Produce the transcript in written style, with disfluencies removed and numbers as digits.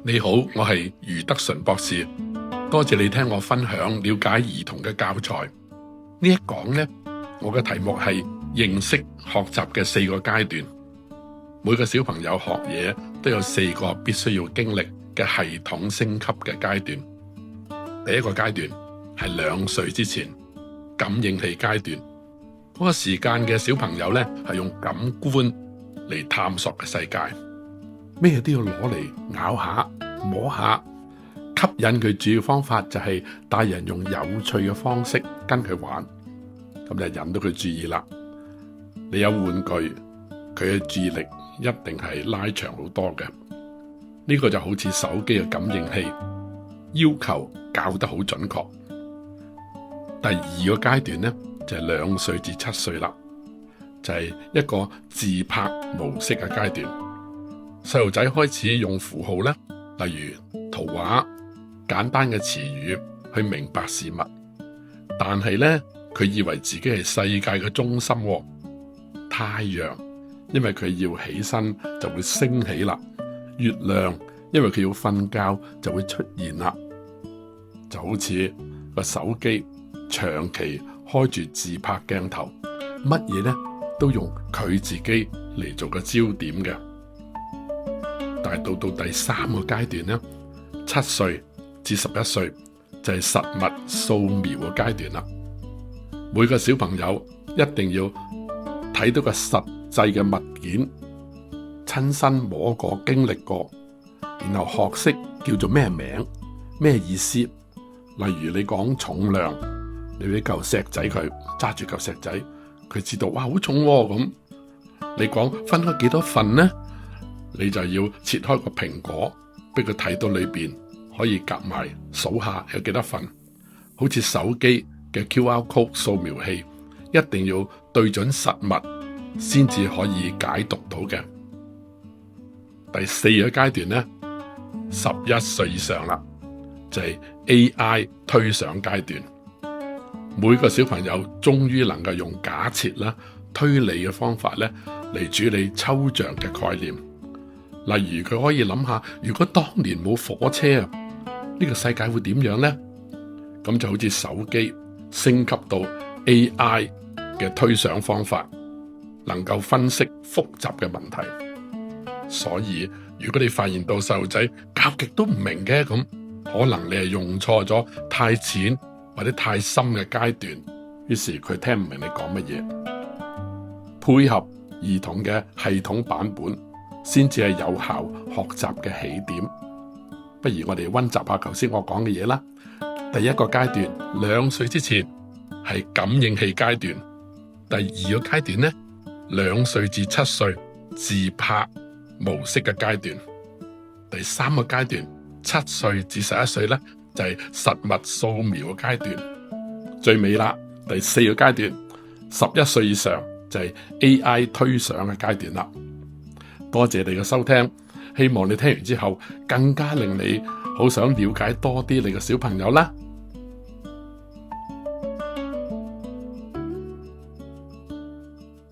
你好，我係余德純博士，多謝你聽我分享了解兒童嘅教材。呢一講呢，我嘅題目係認識學習嘅4個階段。每個小朋友學嘢都有4個必須要經歷嘅系統升級嘅階段。第一個階段係2歲之前，感應器階段。嗰個時間嘅小朋友呢，係用感官嚟探索嘅世界，咩都要攞嚟咬下摸下。吸引佢主要方法就係大人用有趣嘅方式跟佢玩，咁就引到佢注意啦。你有玩具，佢嘅注意力一定係拉長好多嘅。呢個就好似手機嘅感應器，要求校得好準確。第2個階段呢，就係2歲至7歲啦，就係一個自拍模式嘅階段。細路仔開始用符號咧，例如圖畫、簡單嘅詞語去明白事物，但係呢，佢以為自己係世界嘅中心喎。太陽，因為佢要起身就會升起啦；月亮，因為佢要瞓覺就會出現啦。就好似個手機長期開住自拍鏡頭，乜嘢呢都用佢自己嚟做個焦點嘅。但係到第3個階段呢，7歲至11歲就係實物掃描嘅階段啦。每個小朋友一定要睇到個實際嘅物件，親身摸過、經歷過，然後學識叫做咩名、咩意思。例如你講重量，你俾嚿石仔佢，揸住嚿石仔，佢知道哇好重喎咁。你講分開幾多份呢？你就要切開個蘋果，俾佢睇到裏邊可以夾埋數下有幾多份。好似手機嘅 QR code 掃描器，一定要對準實物先至可以解讀到嘅。第4個階段呢，11歲以上啦，就係 AI 推想階段。每個小朋友終於能夠用假設啦、推理嘅方法咧嚟處理抽象嘅概念。例如佢可以諗下，如果當年冇火車啊，呢個世界會點樣呢？咁就好似手機升級到 AI 嘅推想方法，能夠分析複雜嘅問題。所以如果你發現到細路仔教極都唔明嘅咁，可能你係用錯咗太淺或者太深嘅階段，於是佢聽唔明你講乜嘢。配合兒童嘅系統版本，先至係有效學習嘅起點。不如我哋溫習下頭先我講嘅嘢啦。第1個階段2歲之前係感應器階段。第2個階段呢，2歲至7歲自拍模式嘅階段。第3個階段7歲至11歲呢，就係實物掃描嘅階段。最尾啦，第4個階段11歲以上就係 AI 推想嘅階段啦。多謝你嘅收聽，希望你聽完之後更加令你好想了解多啲你嘅小朋友啦。